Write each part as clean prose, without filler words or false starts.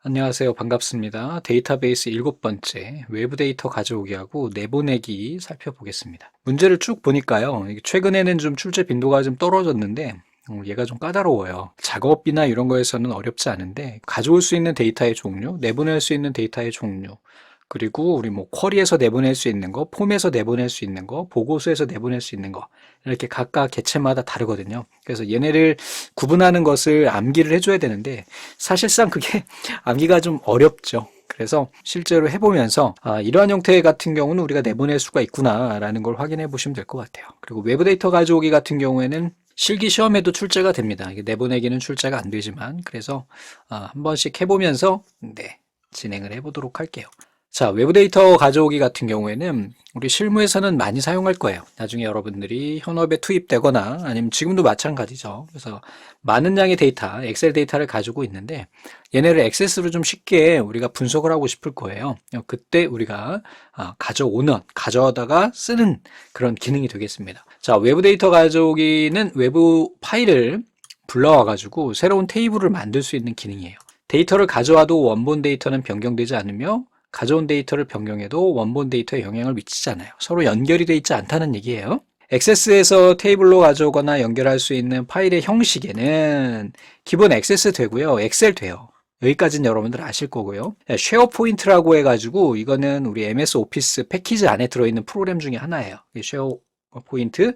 안녕하세요. 반갑습니다. 데이터베이스 7번째 외부 데이터 가져오기하고 내보내기 살펴보겠습니다. 문제를 쭉 보니까요. 이게 최근에는 좀 출제 빈도가 좀 떨어졌는데 얘가 좀 까다로워요. 작업이나 이런 거에서는 어렵지 않은데 가져올 수 있는 데이터의 종류, 내보낼 수 있는 데이터의 종류, 그리고 우리 뭐 쿼리에서 내보낼 수 있는 거, 폼에서 내보낼 수 있는 거, 보고서에서 내보낼 수 있는 거 이렇게 각각 개체마다 다르거든요. 그래서 얘네를 구분하는 것을 암기를 해줘야 되는데 사실상 그게 암기가 좀 어렵죠. 그래서 실제로 해보면서 이러한 형태 같은 경우는 우리가 내보낼 수가 있구나라는 걸 확인해 보시면 될 것 같아요. 그리고 외부 데이터 가져오기 같은 경우에는 실기 시험에도 출제가 됩니다. 이게 내보내기는 출제가 안 되지만 그래서 한 번씩 해보면서 진행을 해보도록 할게요. 자, 외부 데이터 가져오기 같은 경우에는 우리 실무에서는 많이 사용할 거예요. 나중에 여러분들이 현업에 투입되거나 아니면 지금도 마찬가지죠. 그래서 많은 양의 데이터, 엑셀 데이터를 가지고 있는데 얘네를 액세스로 좀 쉽게 우리가 분석을 하고 싶을 거예요. 그때 우리가 가져오다가 쓰는 그런 기능이 되겠습니다. 자, 외부 데이터 가져오기는 외부 파일을 불러와가지고 새로운 테이블을 만들 수 있는 기능이에요. 데이터를 가져와도 원본 데이터는 변경되지 않으며 가져온 데이터를 변경해도 원본 데이터에 영향을 미치지 않아요. 서로 연결이 되어 있지 않다는 얘기예요. 액세스에서 테이블로 가져오거나 연결할 수 있는 파일의 형식에는 기본 액세스 되고요. 엑셀 돼요. 여기까지는 여러분들 아실 거고요. 쉐어 포인트라고 해가지고 이거는 우리 MS 오피스 패키지 안에 들어있는 프로그램 중에 하나예요. 쉐어 포인트,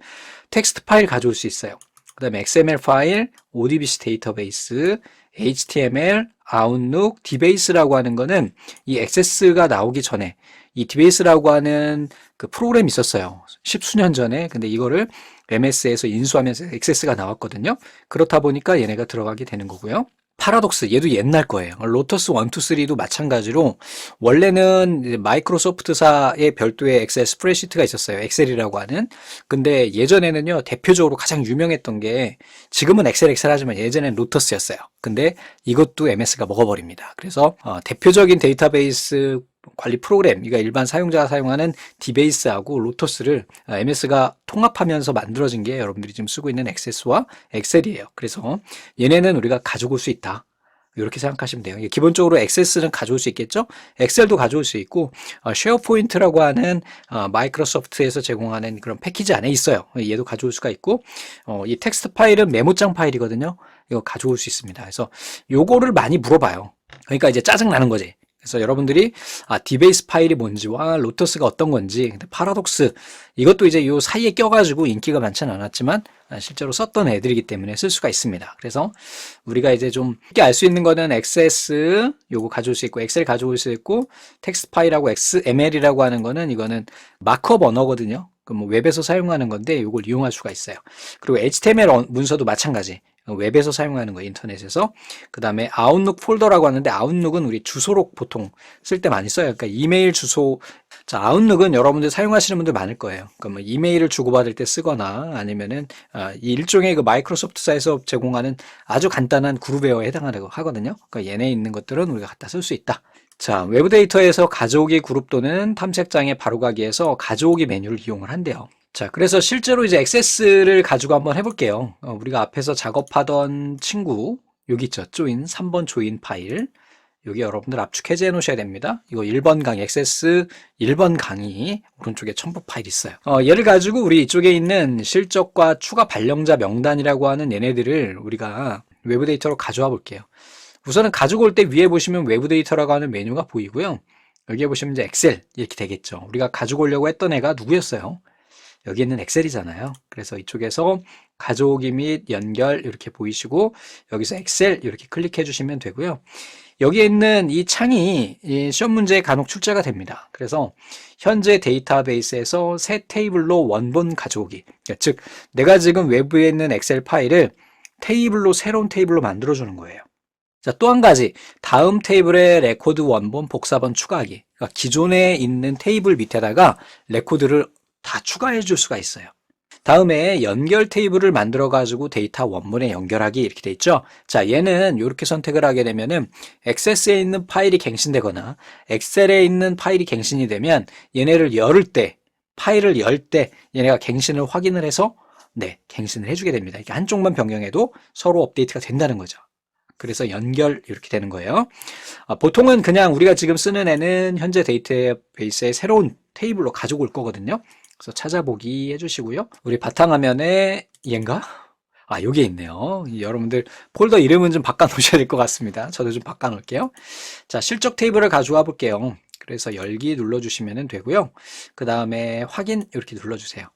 텍스트 파일 가져올 수 있어요. 그 다음에 XML 파일, ODBC 데이터베이스, HTML, 아웃룩, 디베이스라고 하는 거는 이 액세스가 나오기 전에 이 디베이스라고 하는 그 프로그램이 있었어요. 십수년 전에. 근데 이거를 MS에서 인수하면서 액세스가 나왔거든요. 그렇다 보니까 얘네가 들어가게 되는 거고요. 파라독스, 얘도 옛날 거예요. 로터스 1, 2, 3도 마찬가지로 원래는 마이크로소프트사의 별도의 엑셀 스프레드시트가 있었어요. 엑셀이라고 하는. 근데 예전에는요, 대표적으로 가장 유명했던 게 지금은 엑셀 하지만 예전엔 로터스였어요. 근데 이것도 MS가 먹어버립니다. 그래서 대표적인 데이터베이스 관리 프로그램, 그러니까 일반 사용자가 사용하는 디베이스하고 로터스를 MS가 통합하면서 만들어진 게 여러분들이 지금 쓰고 있는 액세스와 엑셀이에요. 그래서 얘네는 우리가 가져올 수 있다. 이렇게 생각하시면 돼요. 기본적으로 액세스는 가져올 수 있겠죠? 엑셀도 가져올 수 있고 쉐어포인트라고 하는 마이크로소프트에서 제공하는 그런 패키지 안에 있어요. 얘도 가져올 수가 있고 이 텍스트 파일은 메모장 파일이거든요. 이거 가져올 수 있습니다. 그래서 요거를 많이 물어봐요. 그러니까 이제 짜증 나는 거지. 그래서 여러분들이 디베이스 파일이 뭔지와 로터스가 어떤 건지, 근데 파라독스 이것도 이제 요 사이에 껴가지고 인기가 많지는 않았지만 실제로 썼던 애들이기 때문에 쓸 수가 있습니다. 그래서 우리가 이제 좀 쉽게 알 수 있는 거는 XS 요거 가져올 수 있고 엑셀 가져올 수 있고 텍스트 파일하고 XML이라고 하는 거는 이거는 마크업 언어거든요. 뭐 웹에서 사용하는 건데 이걸 이용할 수가 있어요. 그리고 HTML 문서도 마찬가지. 웹에서 사용하는 거 인터넷에서. 그 다음에 아웃룩 폴더라고 하는데 아웃룩은 우리 주소록 보통 쓸 때 많이 써요. 그러니까 이메일 주소. 자, 아웃룩은 여러분들 사용하시는 분들 많을 거예요. 그러니까 뭐 이메일을 주고받을 때 쓰거나 아니면은 일종의 그 마이크로소프트사에서 제공하는 아주 간단한 그룹웨어에 해당하는 거 하거든요. 그러니까 얘네 있는 것들은 우리가 갖다 쓸 수 있다. 자, 외부 데이터에서 가져오기 그룹 또는 탐색장에 바로가기에서 가져오기 메뉴를 이용을 한대요. 자, 그래서 실제로 이제 액세스를 가지고 한번 해볼게요. 우리가 앞에서 작업하던 친구, 여기 있죠. 조인, 3번 조인 파일. 여기 여러분들 압축 해제해 놓으셔야 됩니다. 이거 1번 강의, 액세스 1번 강의, 오른쪽에 첨부 파일 있어요. 얘를 가지고 우리 이쪽에 있는 실적과 추가 발령자 명단이라고 하는 얘네들을 우리가 외부 데이터로 가져와 볼게요. 우선은 가지고 올 때 위에 보시면 외부 데이터라고 하는 메뉴가 보이고요. 여기에 보시면 이제 엑셀 이렇게 되겠죠. 우리가 가지고 오려고 했던 애가 누구였어요? 여기는 엑셀이잖아요. 그래서 이쪽에서 가져오기 및 연결 이렇게 보이시고 여기서 엑셀 이렇게 클릭해 주시면 되고요. 여기에 있는 이 창이 시험 문제에 간혹 출제가 됩니다. 그래서 현재 데이터베이스에서 새 테이블로 원본 가져오기. 그러니까 즉 내가 지금 외부에 있는 엑셀 파일을 테이블로 새로운 테이블로 만들어 주는 거예요. 자, 또 한 가지. 다음 테이블에 레코드 원본 복사본 추가하기. 그러니까 기존에 있는 테이블 밑에다가 레코드를 다 추가해 줄 수가 있어요. 다음에 연결 테이블을 만들어 가지고 데이터 원본에 연결하기 이렇게 돼 있죠. 자, 얘는 이렇게 선택을 하게 되면은 액세스에 있는 파일이 갱신되거나 엑셀에 있는 파일이 갱신이 되면 얘네를 열을 때, 파일을 열 때 얘네가 갱신을 확인을 해서 갱신을 해주게 됩니다. 이게 한쪽만 변경해도 서로 업데이트가 된다는 거죠. 그래서 연결 이렇게 되는 거예요. 보통은 그냥 우리가 지금 쓰는 애는 현재 데이터베이스의 새로운 테이블로 가지고 올 거거든요. 그래서 찾아보기 해주시고요. 우리 바탕화면에 얘인가? 여기에 있네요. 여러분들 폴더 이름은 좀 바꿔 놓으셔야 될 것 같습니다. 저도 좀 바꿔 놓을게요. 자, 실적 테이블을 가져와 볼게요. 그래서 열기 눌러주시면 되고요. 그 다음에 확인 이렇게 눌러주세요.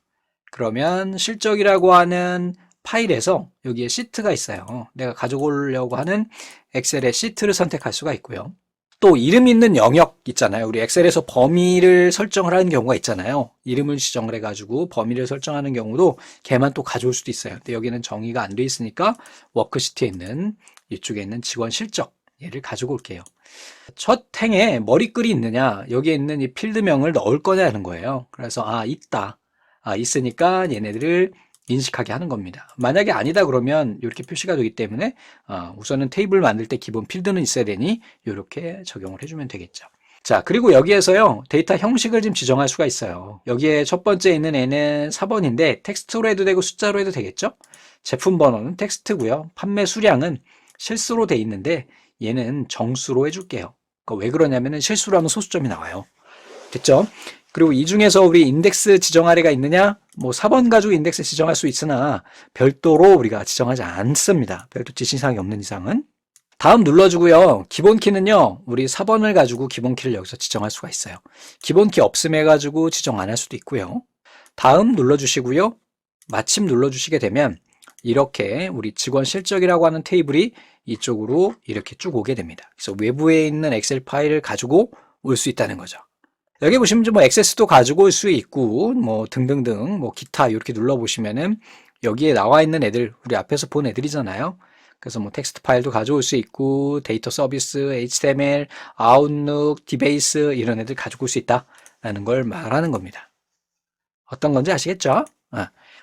그러면 실적이라고 하는 파일에서 여기에 시트가 있어요. 내가 가져오려고 하는 엑셀의 시트를 선택할 수가 있고요. 또 이름 있는 영역 있잖아요. 우리 엑셀에서 범위를 설정을 하는 경우가 있잖아요. 이름을 지정을 해가지고 범위를 설정하는 경우도 걔만 또 가져올 수도 있어요. 근데 여기는 정의가 안 돼 있으니까 워크시트에 있는 이쪽에 있는 직원 실적 얘를 가지고 올게요. 첫 행에 머리글이 있느냐, 여기에 있는 이 필드명을 넣을 거냐는 거예요. 그래서 있다. 있으니까 얘네들을 인식하게 하는 겁니다. 만약에 아니다 그러면 이렇게 표시가 되기 때문에 우선은 테이블 만들 때 기본 필드는 있어야 되니 이렇게 적용을 해주면 되겠죠. 자, 그리고 여기에서요 데이터 형식을 좀 지정할 수가 있어요. 여기에 첫 번째 있는 애는 4번인데 텍스트로 해도 되고 숫자로 해도 되겠죠. 제품 번호는 텍스트고요. 판매 수량은 실수로 돼 있는데 얘는 정수로 해줄게요. 그러니까 왜 그러냐면은 실수로 하면 소수점이 나와요. 됐죠? 그리고 이 중에서 우리 인덱스 지정아래가 있느냐? 4번 가지고 인덱스 지정할 수 있으나 별도로 우리가 지정하지 않습니다. 별도 지시사항이 없는 이상은. 다음 눌러주고요. 기본키는요. 우리 4번을 가지고 기본키를 여기서 지정할 수가 있어요. 기본키 없음 해가지고 지정 안 할 수도 있고요. 다음 눌러주시고요. 마침 눌러주시게 되면 이렇게 우리 직원 실적이라고 하는 테이블이 이쪽으로 이렇게 쭉 오게 됩니다. 그래서 외부에 있는 엑셀 파일을 가지고 올 수 있다는 거죠. 여기 보시면 액세스도 가지고 올 수 있고 등등등 기타 이렇게 눌러보시면은 여기에 나와 있는 애들 우리 앞에서 본 애들이잖아요. 그래서 텍스트 파일도 가져올 수 있고 데이터 서비스, HTML, 아웃룩, 디베이스 이런 애들 가지고 올 수 있다라는 걸 말하는 겁니다. 어떤 건지 아시겠죠?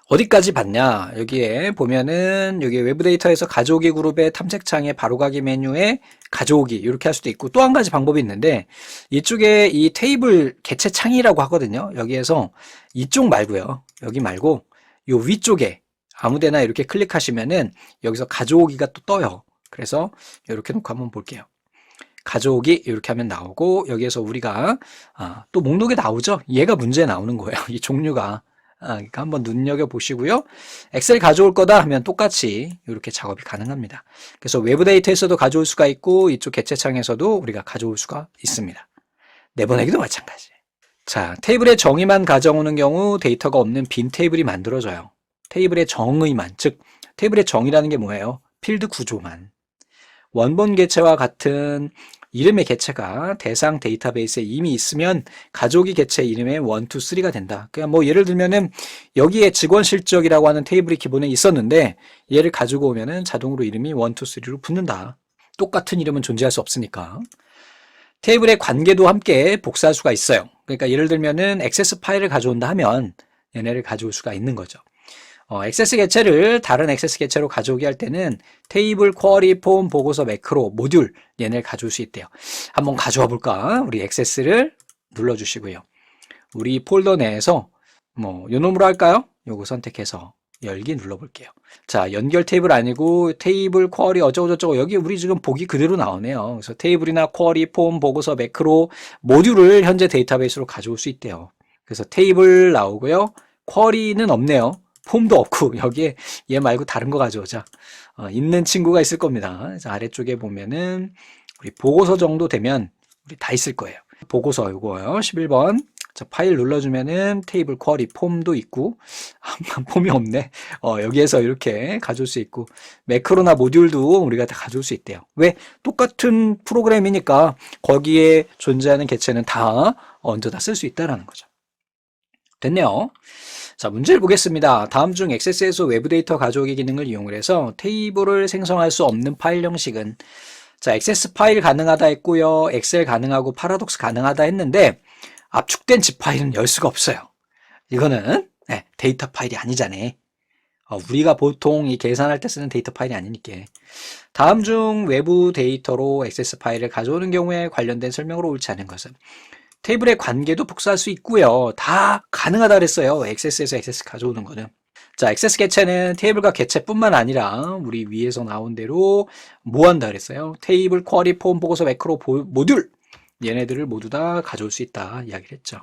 어디까지 봤냐? 여기에 보면은 여기 외부 데이터에서 가져오기 그룹의 탐색창에 바로가기 메뉴에 가져오기 이렇게 할 수도 있고 또 한 가지 방법이 있는데 이쪽에 이 테이블 개체 창이라고 하거든요. 여기에서 이쪽 말고요. 여기 말고 요 위쪽에 아무데나 이렇게 클릭하시면은 여기서 가져오기가 또 떠요. 그래서 이렇게 놓고 한번 볼게요. 가져오기 이렇게 하면 나오고 여기에서 우리가 또 목록에 나오죠. 얘가 문제에 나오는 거예요. 이 종류가. 그러니까 한번 눈여겨보시고요. 엑셀 가져올 거다 하면 똑같이 이렇게 작업이 가능합니다. 그래서 외부 데이터에서도 가져올 수가 있고 이쪽 개체창에서도 우리가 가져올 수가 있습니다. 내보내기도 마찬가지. 자, 테이블의 정의만 가져오는 경우 데이터가 없는 빈 테이블이 만들어져요. 테이블의 정의만, 즉 테이블의 정의라는 게 뭐예요? 필드 구조만. 원본 개체와 같은 이름의 개체가 대상 데이터베이스에 이미 있으면 가져오기 개체 이름의 1, 2, 3가 된다. 그냥 예를 들면은 여기에 직원 실적이라고 하는 테이블이 기본에 있었는데 얘를 가지고 오면은 자동으로 이름이 1, 2, 3로 붙는다. 똑같은 이름은 존재할 수 없으니까. 테이블의 관계도 함께 복사할 수가 있어요. 그러니까 예를 들면은 액세스 파일을 가져온다 하면 얘네를 가져올 수가 있는 거죠. 액세스 개체를 다른 액세스 개체로 가져오게 할 때는 테이블, 쿼리, 폼, 보고서, 매크로, 모듈 얘네를 가져올 수 있대요. 한번 가져와 볼까? 우리 액세스를 눌러주시고요. 우리 폴더 내에서 요 놈으로 할까요? 요거 선택해서 열기 눌러볼게요. 자, 연결 테이블 아니고 테이블, 쿼리 어쩌고저쩌고 여기 우리 지금 보기 그대로 나오네요. 그래서 테이블이나 쿼리, 폼, 보고서, 매크로, 모듈을 현재 데이터베이스로 가져올 수 있대요. 그래서 테이블 나오고요. 쿼리는 없네요. 폼도 없고 여기에 얘 말고 다른 거 가져오자. 있는 친구가 있을 겁니다. 자, 아래쪽에 보면은 우리 보고서 정도 되면 우리 다 있을 거예요. 보고서 이거요. 11번. 자, 파일 눌러주면은 테이블 쿼리 폼도 있고 폼이 없네. 여기에서 이렇게 가져올 수 있고 매크로나 모듈도 우리가 다 가져올 수 있대요. 왜? 똑같은 프로그램이니까 거기에 존재하는 개체는 다 언제 다 쓸 수 있다라는 거죠. 됐네요. 자, 문제를 보겠습니다. 다음 중 액세스에서 외부 데이터 가져오기 기능을 이용을 해서 테이블을 생성할 수 없는 파일 형식은 자, 액세스 파일 가능하다 했고요. 엑셀 가능하고 파라독스 가능하다 했는데 압축된 zip 파일은 열 수가 없어요. 이거는 데이터 파일이 아니잖아. 우리가 보통 이 계산할 때 쓰는 데이터 파일이 아니니까. 다음 중 외부 데이터로 액세스 파일을 가져오는 경우에 관련된 설명으로 옳지 않은 것은 테이블의 관계도 복사할 수 있고요. 다 가능하다 그랬어요. 액세스에서 액세스 가져오는 거는. 자, 액세스 개체는 테이블과 개체뿐만 아니라 우리 위에서 나온 대로 뭐 한다 그랬어요? 테이블, 쿼리, 폼, 보고서, 매크로, 모듈 얘네들을 모두 다 가져올 수 있다 이야기를 했죠.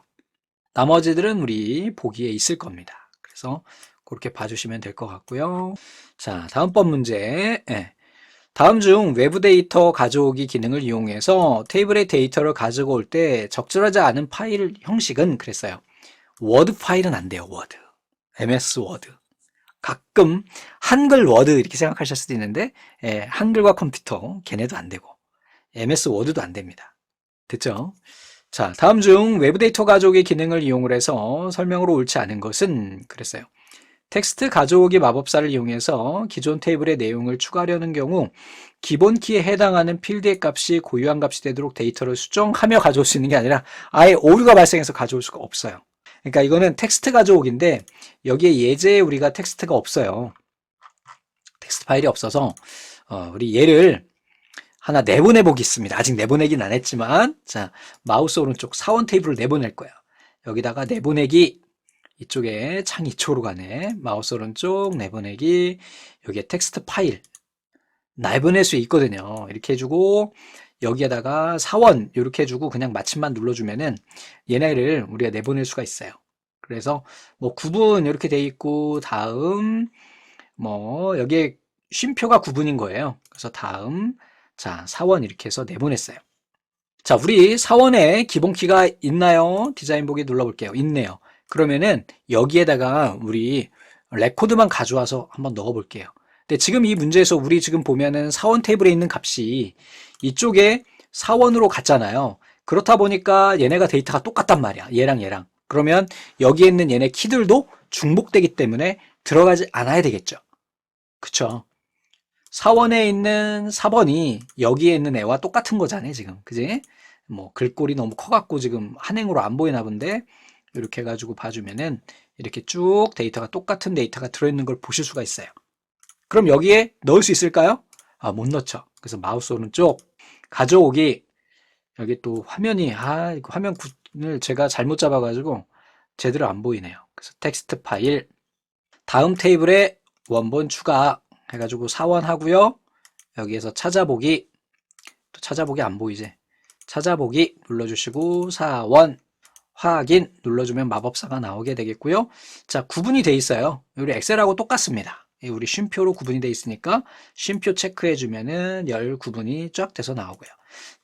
나머지들은 우리 보기에 있을 겁니다. 그래서 그렇게 봐주시면 될 것 같고요. 자, 다음번 문제. 다음 중 외부 데이터 가져오기 기능을 이용해서 테이블의 데이터를 가지고 올 때 적절하지 않은 파일 형식은 그랬어요. 워드 파일은 안 돼요. 워드. MS 워드. 가끔 한글 워드 이렇게 생각하실 수도 있는데 한글과 컴퓨터 걔네도 안 되고 MS 워드도 안 됩니다. 됐죠? 자, 다음 중 외부 데이터 가져오기 기능을 이용을 해서 설명으로 옳지 않은 것은 그랬어요. 텍스트 가져오기 마법사를 이용해서 기존 테이블의 내용을 추가하려는 경우 기본 키에 해당하는 필드의 값이 고유한 값이 되도록 데이터를 수정하며 가져올 수 있는 게 아니라 아예 오류가 발생해서 가져올 수가 없어요. 그러니까 이거는 텍스트 가져오기인데 여기에 예제에 우리가 텍스트가 없어요. 텍스트 파일이 없어서 우리 얘를 하나 내보내 보겠습니다. 아직 내보내긴 안 했지만 자, 마우스 오른쪽 사원 테이블을 내보낼 거예요. 여기다가 내보내기 이쪽에 창 이쪽으로 가네. 마우스 오른쪽 내보내기 여기에 텍스트 파일 내보낼 수 있거든요. 이렇게 해주고 여기에다가 사원 이렇게 해주고 그냥 마침만 눌러주면은 얘네를 우리가 내보낼 수가 있어요. 그래서 뭐 구분 이렇게 돼 있고 다음 뭐 여기에 쉼표가 구분인 거예요. 그래서 다음 자 사원 이렇게 해서 내보냈어요. 자 우리 사원에 기본키가 있나요? 디자인 보기 눌러볼게요. 있네요. 그러면은 여기에다가 우리 레코드만 가져와서 한번 넣어볼게요. 근데 지금 이 문제에서 우리 지금 보면은 사원 테이블에 있는 값이 이쪽에 사원으로 갔잖아요. 그렇다 보니까 얘네가 데이터가 똑같단 말이야. 얘랑 얘랑. 그러면 여기에 있는 얘네 키들도 중복되기 때문에 들어가지 않아야 되겠죠. 그쵸? 사원에 있는 4번이 여기에 있는 애와 똑같은 거잖아요, 지금. 그지? 뭐 글꼴이 너무 커갖고 지금 한행으로 안 보이나 본데 이렇게 해가지고 봐주면은 이렇게 쭉 데이터가 똑같은 데이터가 들어있는 걸 보실 수가 있어요. 그럼 여기에 넣을 수 있을까요? 못 넣죠. 그래서 마우스 오른쪽 가져오기 여기 또 화면이 이거 화면을 제가 잘못 잡아가지고 제대로 안 보이네요. 그래서 텍스트 파일 다음 테이블에 원본 추가 해가지고 사원 하고요. 여기에서 찾아보기 또 찾아보기 안 보이지? 찾아보기 눌러주시고 사원 확인 눌러주면 마법사가 나오게 되겠고요. 자 구분이 돼 있어요. 우리 엑셀하고 똑같습니다. 우리 쉼표로 구분이 돼 있으니까 쉼표 체크해 주면은 열 구분이 쫙 돼서 나오고요.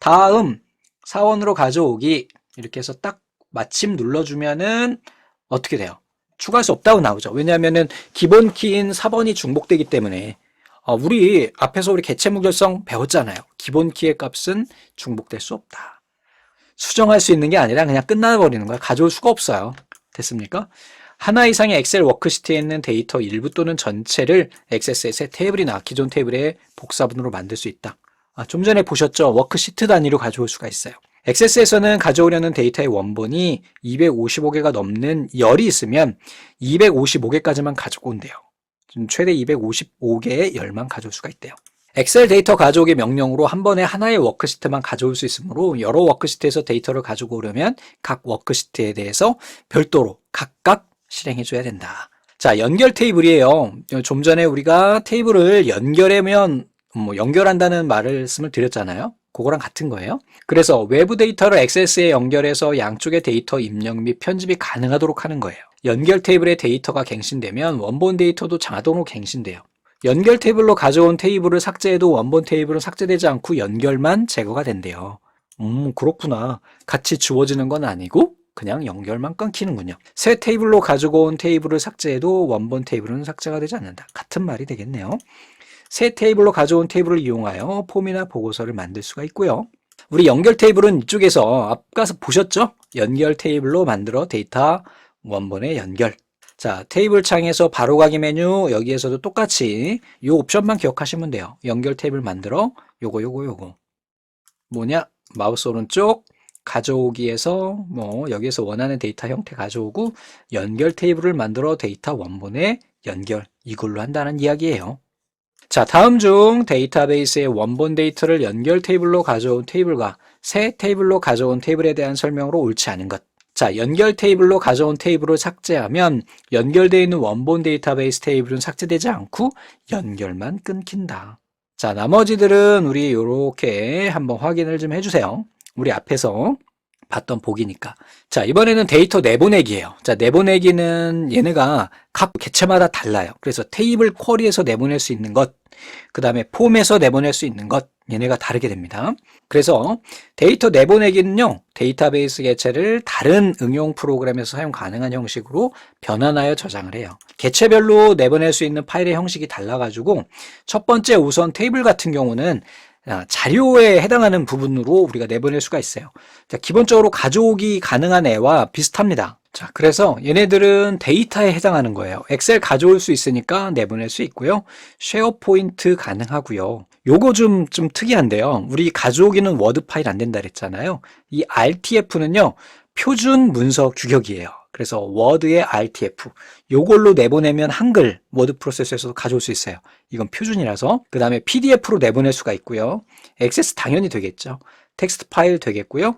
다음 사원으로 가져오기 이렇게 해서 딱 마침 눌러주면은 어떻게 돼요? 추가할 수 없다고 나오죠. 왜냐하면은 기본 키인 4번이 중복되기 때문에 우리 앞에서 우리 개체 무결성 배웠잖아요. 기본 키의 값은 중복될 수 없다. 수정할 수 있는 게 아니라 그냥 끝나버리는 거야. 가져올 수가 없어요. 됐습니까? 하나 이상의 엑셀 워크시트에 있는 데이터 일부 또는 전체를 XSS의 테이블이나 기존 테이블의 복사분으로 만들 수 있다. 좀 전에 보셨죠? 워크시트 단위로 가져올 수가 있어요. XS에서는 가져오려는 데이터의 원본이 255개가 넘는 열이 있으면 255개까지만 가지고 온대요. 최대 255개의 열만 가져올 수가 있대요. 엑셀 데이터 가져오기 명령으로 한 번에 하나의 워크시트만 가져올 수 있으므로 여러 워크시트에서 데이터를 가지고 오려면 각 워크시트에 대해서 별도로 각각 실행해줘야 된다. 자, 연결 테이블이에요. 좀 전에 우리가 테이블을 연결하면 연결한다는 말씀을 드렸잖아요. 그거랑 같은 거예요. 그래서 외부 데이터를 XS에 연결해서 양쪽의 데이터 입력 및 편집이 가능하도록 하는 거예요. 연결 테이블의 데이터가 갱신되면 원본 데이터도 자동으로 갱신돼요. 연결 테이블로 가져온 테이블을 삭제해도 원본 테이블은 삭제되지 않고 연결만 제거가 된대요. 그렇구나. 같이 주어지는 건 아니고 그냥 연결만 끊기는군요. 새 테이블로 가지고 온 테이블을 삭제해도 원본 테이블은 삭제가 되지 않는다. 같은 말이 되겠네요. 새 테이블로 가져온 테이블을 이용하여 폼이나 보고서를 만들 수가 있고요. 우리 연결 테이블은 이쪽에서 앞가서 보셨죠? 연결 테이블로 만들어 데이터 원본의 연결. 자, 테이블 창에서 바로가기 메뉴 여기에서도 똑같이 이 옵션만 기억하시면 돼요. 연결 테이블 만들어 요거 뭐냐? 마우스 오른쪽 가져오기에서 여기에서 원하는 데이터 형태 가져오고 연결 테이블을 만들어 데이터 원본의 연결 이걸로 한다는 이야기예요. 자, 다음 중 데이터베이스의 원본 데이터를 연결 테이블로 가져온 테이블과 새 테이블로 가져온 테이블에 대한 설명으로 옳지 않은 것. 자, 연결 테이블로 가져온 테이블을 삭제하면 연결되어 있는 원본 데이터베이스 테이블은 삭제되지 않고 연결만 끊긴다. 자, 나머지들은 우리 이렇게 한번 확인을 좀 해주세요. 우리 앞에서 봤던 보기니까. 자, 이번에는 데이터 내보내기예요. 자, 내보내기는 얘네가 각 개체마다 달라요. 그래서 테이블 쿼리에서 내보낼 수 있는 것, 그 다음에 폼에서 내보낼 수 있는 것, 얘네가 다르게 됩니다. 그래서 데이터 내보내기는요, 데이터베이스 개체를 다른 응용 프로그램에서 사용 가능한 형식으로 변환하여 저장을 해요. 개체별로 내보낼 수 있는 파일의 형식이 달라가지고 첫 번째 우선 테이블 같은 경우는 자료에 해당하는 부분으로 우리가 내보낼 수가 있어요. 자, 기본적으로 가져오기 가능한 애와 비슷합니다. 자, 그래서 얘네들은 데이터에 해당하는 거예요. 엑셀 가져올 수 있으니까 내보낼 수 있고요. 쉐어포인트 가능하고요. 요거 좀 특이한데요. 우리 가져오기는 워드 파일 안 된다 그랬잖아요. 이 RTF는요, 표준 문서 규격이에요. 그래서 워드의 RTF 요걸로 내보내면 한글 워드 프로세서에서도 가져올 수 있어요. 이건 표준이라서. 그 다음에 PDF로 내보낼 수가 있고요. 액세스 당연히 되겠죠. 텍스트 파일 되겠고요.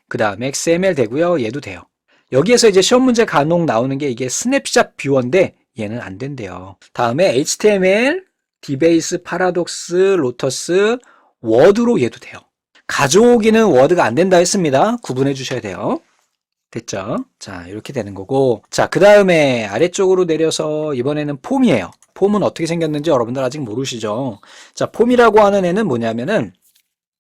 그 다음에 XML 되고요. 얘도 돼요. 여기에서 이제 시험 문제 간혹 나오는 게 이게 스냅샷 뷰어인데 얘는 안 된대요. 다음에 HTML, 디베이스, 파라독스, 로터스, 워드로 얘도 돼요. 가져오기는 워드가 안 된다 했습니다. 구분해 주셔야 돼요. 됐죠? 자, 이렇게 되는 거고. 자, 그 다음에 아래쪽으로 내려서 이번에는 폼이에요. 폼은 어떻게 생겼는지 여러분들 아직 모르시죠? 자, 폼이라고 하는 애는 뭐냐면은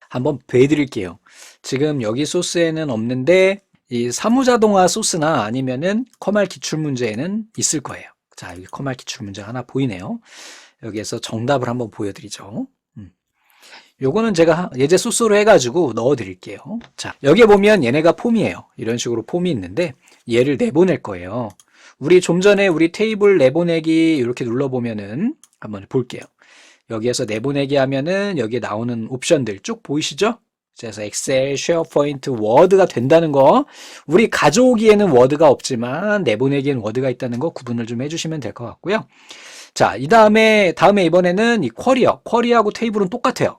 한번 보여드릴게요. 지금 여기 소스에는 없는데 이 사무자동화 소스나 아니면은 커말 기출문제에는 있을 거예요. 자, 여기 커말 기출문제 하나 보이네요. 여기에서 정답을 한번 보여드리죠. 요거는 제가 예제 소스로 해가지고 넣어드릴게요. 자, 여기에 보면 얘네가 폼이에요. 이런 식으로 폼이 있는데 얘를 내보낼 거예요. 우리 좀 전에 우리 테이블 내보내기 이렇게 눌러보면은 한번 볼게요. 여기에서 내보내기 하면은 여기에 나오는 옵션들 쭉 보이시죠? 그래서 엑셀, 쉐어포인트, 워드가 된다는 거, 우리 가져오기에는 워드가 없지만 내보내기에는 워드가 있다는 거 구분을 좀 해주시면 될 것 같고요. 자, 다음에 이번에는 이 쿼리요. 쿼리하고 테이블은 똑같아요.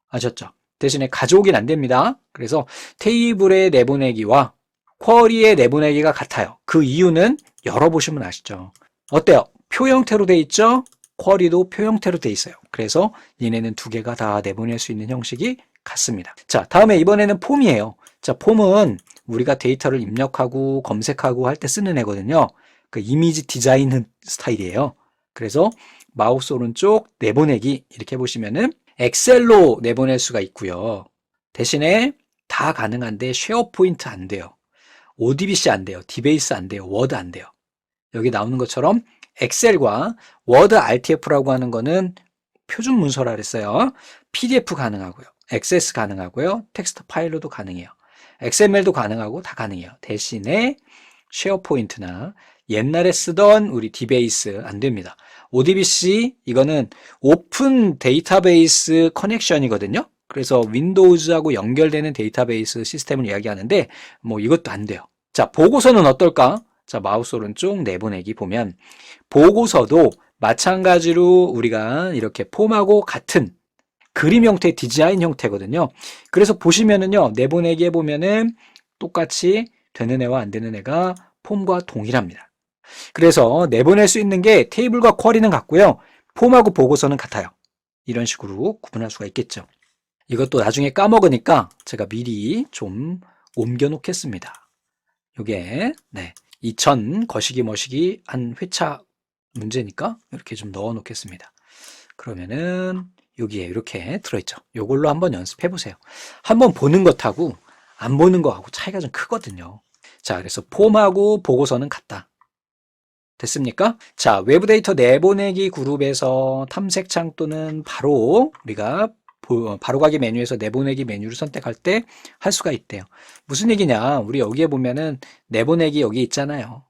아셨죠? 대신에 가져오긴 안 됩니다. 그래서 테이블에 내보내기와 쿼리에 내보내기가 같아요. 그 이유는 열어보시면 아시죠? 어때요? 표 형태로 돼 있죠? 쿼리도 표 형태로 돼 있어요. 그래서 얘네는 두 개가 다 내보낼 수 있는 형식이 같습니다. 자, 다음에 이번에는 폼이에요. 자, 폼은 우리가 데이터를 입력하고 검색하고 할 때 쓰는 애거든요. 그 이미지 디자인 스타일이에요. 그래서 마우스 오른쪽 내보내기 이렇게 보시면은 엑셀로 내보낼 수가 있고요. 대신에 다 가능한데 쉐어포인트 안 돼요. ODBC 안 돼요. 디베이스 안 돼요. 워드 안 돼요. 여기 나오는 것처럼 엑셀과 워드 RTF라고 하는 거는 표준 문서라 그랬어요. PDF 가능하고요. 액세스 가능하고요. 텍스트 파일로도 가능해요. XML도 가능하고 다 가능해요. 대신에 쉐어포인트나 옛날에 쓰던 우리 디베이스 안 됩니다. ODBC 이거는 오픈 데이터베이스 커넥션이거든요. 그래서 윈도우즈하고 연결되는 데이터베이스 시스템을 이야기하는데 뭐 이것도 안 돼요. 자, 보고서는 어떨까? 자, 마우스 오른쪽 내보내기 보면 보고서도 마찬가지로 우리가 이렇게 폼하고 같은 그림 형태, 디자인 형태거든요. 그래서 보시면은요, 내보내기 해보면은 똑같이 되는 애와 안 되는 애가 폼과 동일합니다. 그래서 내보낼 수 있는 게 테이블과 쿼리는 같고요. 폼하고 보고서는 같아요. 이런 식으로 구분할 수가 있겠죠. 이것도 나중에 까먹으니까 제가 미리 좀 옮겨 놓겠습니다. 요게 2000 거시기 머시기 한 회차 문제니까 이렇게 좀 넣어 놓겠습니다. 그러면은 여기에 이렇게 들어있죠. 요걸로 한번 연습해 보세요. 한번 보는 것하고 안 보는 거하고 차이가 좀 크거든요. 자, 그래서 폼하고 보고서는 같다. 됐습니까? 자, 외부 데이터 내보내기 그룹에서 탐색창 또는 바로 우리가 바로가기 메뉴에서 내보내기 메뉴를 선택할 때 할 수가 있대요. 무슨 얘기냐? 우리 여기에 보면은 내보내기 여기 있잖아요.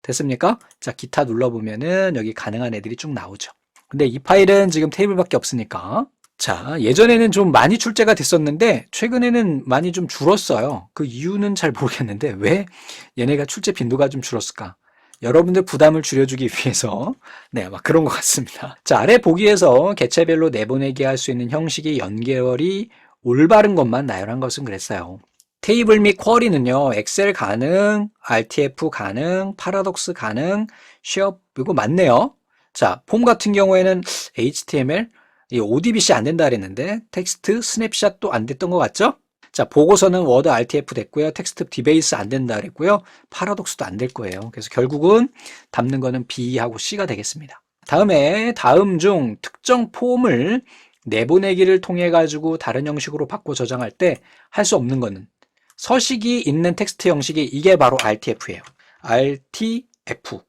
됐습니까? 자, 기타 눌러보면은 여기 가능한 애들이 쭉 나오죠. 근데 이 파일은 지금 테이블밖에 없으니까. 자, 예전에는 좀 많이 출제가 됐었는데 최근에는 많이 좀 줄었어요. 그 이유는 잘 모르겠는데 왜 얘네가 출제 빈도가 좀 줄었을까? 여러분들 부담을 줄여주기 위해서 막 그런 것 같습니다. 자, 아래 보기에서 개체별로 내보내기 할 수 있는 형식의 연결이 올바른 것만 나열한 것은 그랬어요. 테이블 및 쿼리는요, 엑셀 가능, RTF 가능, 파라독스 가능, 쉐어, 이거 맞네요. 자, 폼 같은 경우에는 HTML, 이 ODBC 안 된다 그랬는데, 텍스트, 스냅샷도 안 됐던 것 같죠? 자, 보고서는 워드 RTF 됐고요. 텍스트 디베이스 안 된다 그랬고요. 파라독스도 안 될 거예요. 그래서 결국은 담는 거는 B하고 C가 되겠습니다. 다음에 다음 중 특정 폼을 내보내기를 통해 가지고 다른 형식으로 바꿔 저장할 때 할 수 없는 거는 서식이 있는 텍스트 형식이 이게 바로 RTF예요. RTF.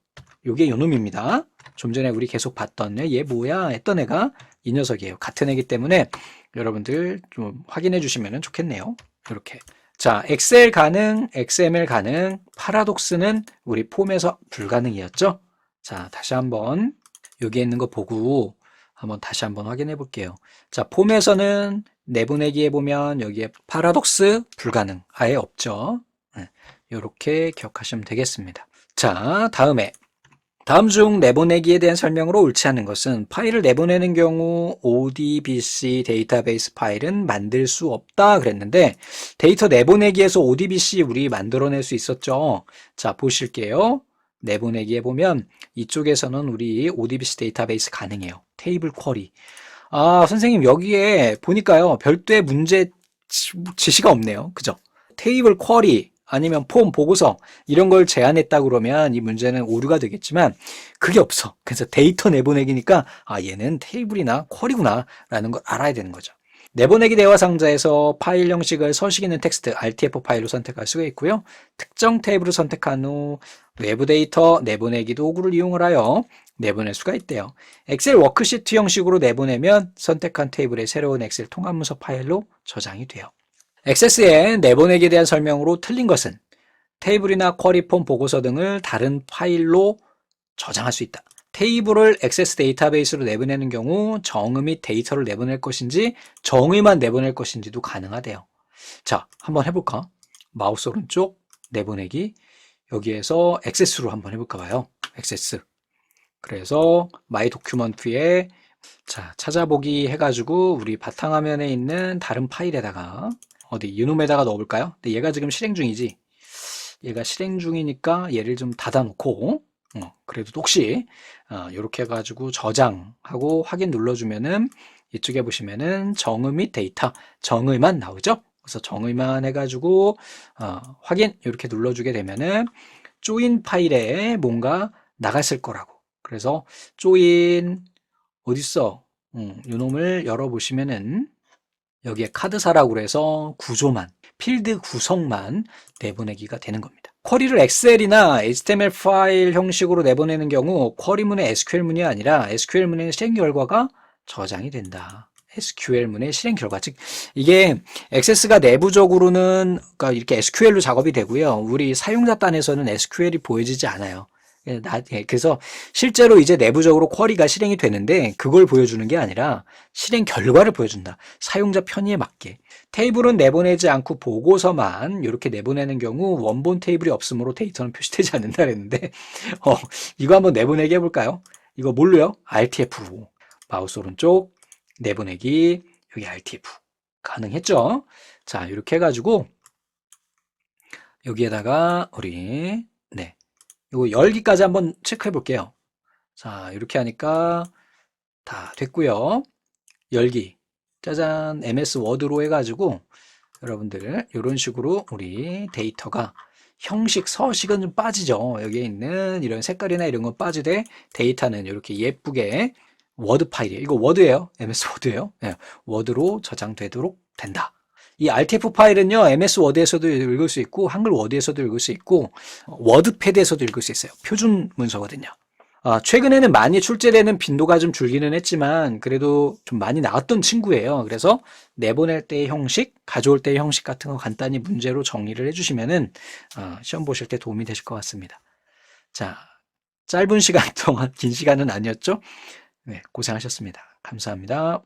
요게 요놈입니다. 좀 전에 우리 계속 봤던 얘 뭐야 했던 애가 이 녀석이에요. 같은 애기 때문에 여러분들 좀 확인해 주시면 좋겠네요. 이렇게. 자, 엑셀 가능, XML 가능, 파라독스는 우리 폼에서 불가능이었죠? 자, 다시 한번 여기에 있는 거 보고 한번 다시 한번 확인해 볼게요. 자, 폼에서는 내보내기에 보면 여기에 파라독스 불가능. 아예 없죠? 이렇게 기억하시면 되겠습니다. 자, 다음 중 내보내기에 대한 설명으로 옳지 않은 것은 파일을 내보내는 경우 ODBC 데이터베이스 파일은 만들 수 없다 그랬는데 데이터 내보내기에서 ODBC 우리 만들어낼 수 있었죠. 자, 보실게요. 내보내기에 보면 이쪽에서는 우리 ODBC 데이터베이스 가능해요. 테이블 쿼리. 아, 선생님 여기에 보니까요. 별도의 문제 지시가 없네요. 그죠? 테이블 쿼리 아니면 폼, 보고서 이런 걸 제안했다 그러면 이 문제는 오류가 되겠지만 그게 없어. 그래서 데이터 내보내기니까 아, 얘는 테이블이나 쿼리구나 라는 걸 알아야 되는 거죠. 내보내기 대화 상자에서 파일 형식을 서식 있는 텍스트 RTF 파일로 선택할 수가 있고요. 특정 테이블을 선택한 후 외부 데이터 내보내기 도구를 이용을 하여 내보낼 수가 있대요. 엑셀 워크시트 형식으로 내보내면 선택한 테이블의 새로운 엑셀 통합문서 파일로 저장이 돼요. 액세스에 내보내기에 대한 설명으로 틀린 것은 테이블이나 쿼리 폼 보고서 등을 다른 파일로 저장할 수 있다. 테이블을 액세스 데이터베이스로 내보내는 경우 정의 및 데이터를 내보낼 것인지 정의만 내보낼 것인지도 가능하대요. 자, 한번 해볼까? 마우스 오른쪽 내보내기 여기에서 액세스로 한번 해볼까 봐요. 액세스. 그래서 마이 도큐먼트에 자, 찾아보기 해가지고 우리 바탕화면에 있는 다른 파일에다가 어디 유놈에다가 넣어볼까요? 근데 얘가 지금 실행 중이지. 얘가 실행 중이니까 얘를 좀 닫아놓고 그래도 혹시 이렇게 해가지고 저장하고 확인 눌러주면은 이쪽에 보시면은 정의 및 데이터 정의만 나오죠. 그래서 정의만 해가지고 확인 이렇게 눌러주게 되면은 조인 파일에 뭔가 나갔을 거라고. 그래서 조인 어딨어? 요놈을 열어보시면은 여기에 카드사라고 해서 구조만, 필드 구성만 내보내기가 되는 겁니다. 쿼리를 엑셀이나 HTML 파일 형식으로 내보내는 경우 쿼리문의 SQL문이 아니라 SQL문의 실행 결과가 저장이 된다. SQL문의 실행 결과, 즉 이게 액세스가 내부적으로는 그러니까 이렇게 SQL로 작업이 되고요. 우리 사용자端에서는 SQL이 보여지지 않아요. 그래서 실제로 이제 내부적으로 쿼리가 실행이 되는데 그걸 보여주는 게 아니라 실행 결과를 보여준다. 사용자 편의에 맞게. 테이블은 내보내지 않고 보고서만 이렇게 내보내는 경우 원본 테이블이 없으므로 데이터는 표시되지 않는다 그랬는데 이거 한번 내보내기 해볼까요? 이거 뭘로요? RTF로. 마우스 오른쪽 내보내기 여기 RTF 가능했죠? 자, 이렇게 해가지고 여기에다가 우리 이거 열기까지 한번 체크해 볼게요. 자, 이렇게 하니까 다 됐고요. 열기. 짜잔. MS 워드로 해가지고 여러분들 이런 식으로 우리 데이터가 형식, 서식은 좀 빠지죠. 여기에 있는 이런 색깔이나 이런 건 빠지되 데이터는 이렇게 예쁘게 워드 파일이에요. 이거 워드예요. MS 워드예요. 네, 워드로 저장되도록 된다. 이 RTF 파일은요, MS 워드에서도 읽을 수 있고, 한글 워드에서도 읽을 수 있고, 워드패드에서도 읽을 수 있어요. 표준 문서거든요. 최근에는 많이 출제되는 빈도가 좀 줄기는 했지만, 그래도 좀 많이 나왔던 친구예요. 그래서 내보낼 때의 형식, 가져올 때의 형식 같은 거 간단히 문제로 정리를 해주시면은, 시험 보실 때 도움이 되실 것 같습니다. 자, 짧은 시간 동안 긴 시간은 아니었죠? 네, 고생하셨습니다. 감사합니다.